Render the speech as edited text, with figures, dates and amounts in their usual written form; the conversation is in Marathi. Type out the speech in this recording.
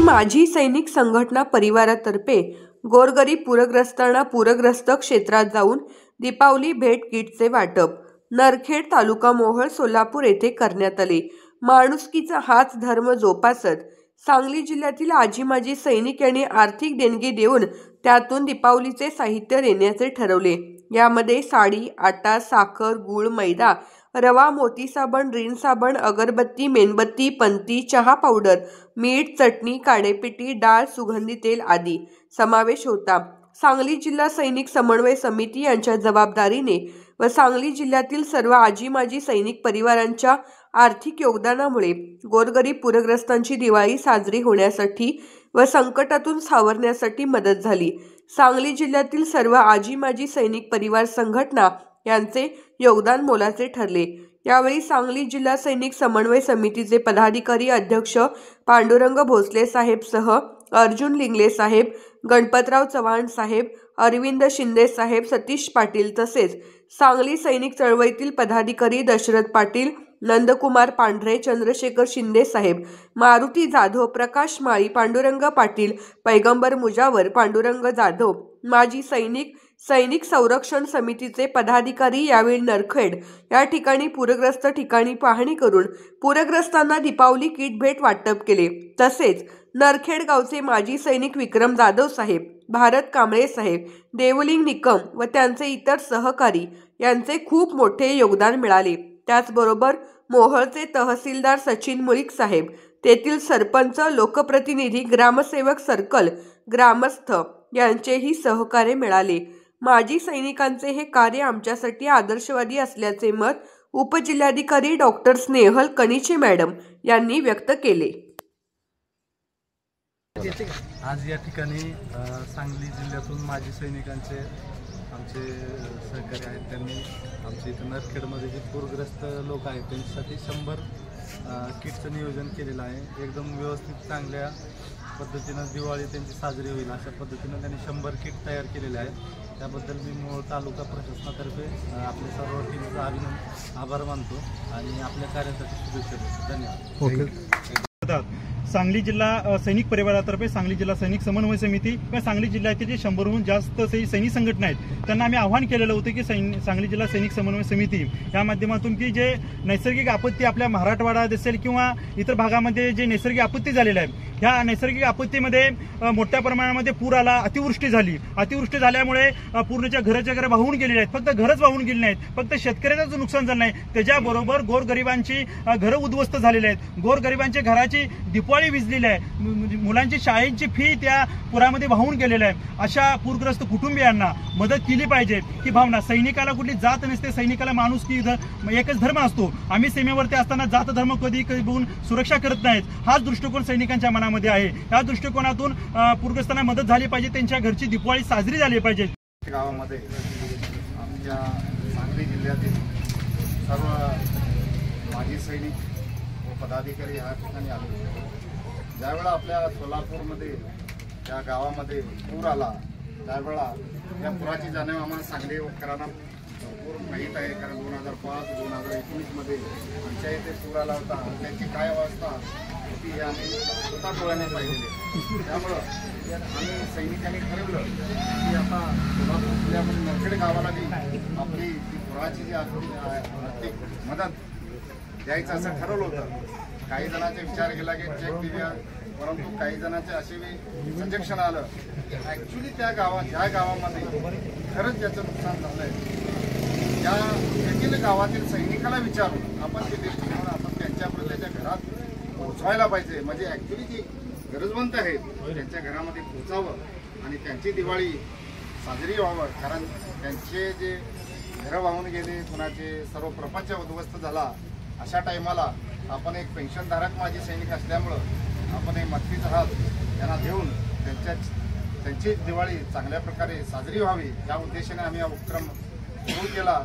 माजी सैनिक संघटना परिवारातर्फे गोरगरीब पूरग्रस्तांना पूरग्रस्त क्षेत्रात जाऊन दीपावली भेट किटचे वाटप नरखेड तालुका मोहोळ सोलापूर येथे करण्यात आले। माणुसकीचा हाच धर्म जोपासत सांगली जिल्ह्यातील आजी माजी सैनिक यांनी आर्थिक देणगी देऊन त्यातून दीपावलीचे साहित्य देण्याचे ठरवले। यामध्ये साडी, आटा, साखर, गूळ, मैदा, रवा, मोती साबण, रीण साबण, अगरबत्ती, मेणबत्ती, पंती, चहा पावडर, मीठ, चटणी, काडेपेटी, डाळ, सुगंधी तेल आदी समावेश होता। सांगली जिल्हा सैनिक समन्वय समिती यांच्या जबाबदारीने व सांगली जिल्ह्यातील सर्व आजी माजी सैनिक परिवारांच्या आर्थिक योगदानामुळे गोरगरीब पूरग्रस्तांची दिवाळी साजरी होण्यासाठी व संकटातून सावरण्यासाठी मदत झाली। सांगली जिल्ह्यातील सर्व आजी माजी सैनिक परिवार संघटना यांचे योगदान मोलाचे ठरले। यावेळी सांगली जिल्हा सैनिक समन्वय समितीचे पदाधिकारी अध्यक्ष पांडुरंग भोसले साहेब सह अर्जुन लिंगले साहेब, गणपतराव चव्हाण साहेब, अरविंद शिंदे साहेब, सतीश पाटील तसेच सांगली सैनिक चळवळीतील पदाधिकारी दशरथ पाटील, नंदकुमार पांढरे, चंद्रशेखर शिंदे साहेब, मारुती जाधव, प्रकाश माळी, पांडुरंग पाटील, पैगंबर मुजावर, पांडुरंग जाधव, माजी सैनिक संरक्षण समितीचे पदाधिकारी यावेळी नरखेड या ठिकाणी पूरग्रस्त ठिकाणी पाहणी करून पूरग्रस्तांना दीपावली किट भेट वाटप केले। तसेच नरखेड गावचे माजी सैनिक विक्रम जाधव साहेब, भारत कांबळे साहेब, देवलिंग निकम व त्यांचे इतर सहकारी यांचे खूप मोठे योगदान मिळाले। त्याचबरोबर मोहोळचे तहसीलदार सचिन मुळीक साहेब, तेथील सरपंच, लोकप्रतिनिधी, ग्रामसेवक, सर्कल ग्रामस्थ यांचेही सहकार्य मिळाले। माजी सैनिकांचे हे कार्य आमच्यासाठी आदर्शवादी असल्याचे मत उपजिल्हाधिकारी डॉक्टर स्नेहल कनिचे मॅडम यांनी व्यक्त केले। आज या ठिकाणी सांगली जिल्ह्यातून माजी सैनिकांचे आमचे सहकारी आहेत, त्यांनी आमच्या इथं नरखेडमध्ये जे पूरग्रस्त लोक आहेत त्यांच्यासाठी 100 किटचं नियोजन केलेलं आहे। एकदम व्यवस्थित चांगल्या पद्धतीनं दिवाळी त्यांची साजरी होईल अशा पद्धतीनं त्यांनी 100 किट तयार केलेले आहेत। त्याबद्दल मी मोहोळ तालुका प्रशासनातर्फे आपल्या सर्व टीमचा आभार मानतो आणि आपल्या कार्यासाठी शुभेच्छा देतो। धन्यवाद। सांगली जिल्हा सैनिक परिवारातर्फे सांगली जिल्हा सैनिक समन्वय समिती व सांगली जिल्ह्यातील जे 100हून जास्त सैनिक संघटना आहेत त्यांना आम्ही आवाहन केलेलं होतं की सांगली जिल्हा सैनिक समन्वय समिती या माध्यमातून की जे नैसर्गिक आपत्ती आपल्या मराठवाडा असेल किंवा इतर भागामध्ये जे नैसर्गिक आपत्ती झालेल्या आहेत, ह्या नैसर्गिक आपत्तीमध्ये मोठ्या प्रमाणामध्ये पूर आला, अतिवृष्टी झाली। अतिवृष्टी झाल्यामुळे पूर्णच्या घरं वाहून गेलेले आहेत। फक्त घरच वाहून गेली नाहीत, फक्त शेतकऱ्याचं नुकसान झालं नाही, त्याच्याबरोबर गोरगरिबांची घरं उद्ध्वस्त झालेली आहेत। गोरगरिबांच्या घराची दिवाळी विझलेली आहे, मुलांची शाळेची फी त्या पुरामध्ये वाहून गेलेल्या आहे। अशा पूरग्रस्त कुटुंबियांना मदत केली पाहिजे ही भावना, सैनिकाला कुठली जात नसते, सैनिकाला माणुसकी एकच धर्म असतो। आम्ही सीमेवरती असताना जात धर्म कधी बघून सुरक्षा करत नाहीत, हाच दृष्टिकोन सैनिकांच्या मनामध्ये आहे। या दृष्टिकोनातून पूरग्रस्तांना मदत झाली पाहिजे, त्यांच्या घरची दिवाळी साजरी झाली पाहिजे। गावामध्ये आमच्या सांगली जिल्ह्यातील सर्व माजी सैनिक व पदाधिकारी या ठिकाणी आले। ज्यावेळा आपल्या सोलापूरमध्ये त्या गावामध्ये पूर आला त्यावेळा या पुराची जाणीव आम्हाला सांगली उपकरांना भरपूर माहीत आहे, कारण 2005-2019 मध्ये आमच्या इथे पूर आला होता। त्यांची काय अवस्था होती हे आम्ही स्वतः डोळ्याने पाहिलेले। त्यामुळं आम्ही सैनिकांनी ठरवलं की आता सोलापूर जिल्ह्यामध्ये नरखेड गावाला आपली ती पुराची जी आर्थिक मदत द्यायचं असं ठरवलं होतं। काही जणांचे विचार केला की चेक देऊया, परंतु काही जणांचे असे सजेशन आलं ॲक्च्युली त्या ज्या गावामध्ये खरंच ज्याचं नुकसान झालंय त्या तेथील गावातील सैनिकाला विचारून आपण ते लिस्ट घेऊन आपण त्यांच्यापर्यंत त्याच्या घरात पोहोचवायला पाहिजे। म्हणजे ॲक्च्युली जी गरजवंत आहेत त्यांच्या घरामध्ये पोहोचावं आणि त्यांची दिवाळी साजरी व्हावं, कारण त्यांचे जे घरं वाहून गेले, कुणाचे सर्व प्रपंच उद्ध्वस्त झाला, अशा टायमाला आपण एक पेन्शनधारक माजी सैनिक असल्यामुळं आपण एक मदतीचा हात त्यांना देऊन त्यांची दिवाळी चांगल्या प्रकारे साजरी व्हावी या उद्देशाने आम्ही हा उपक्रम सुरू केला।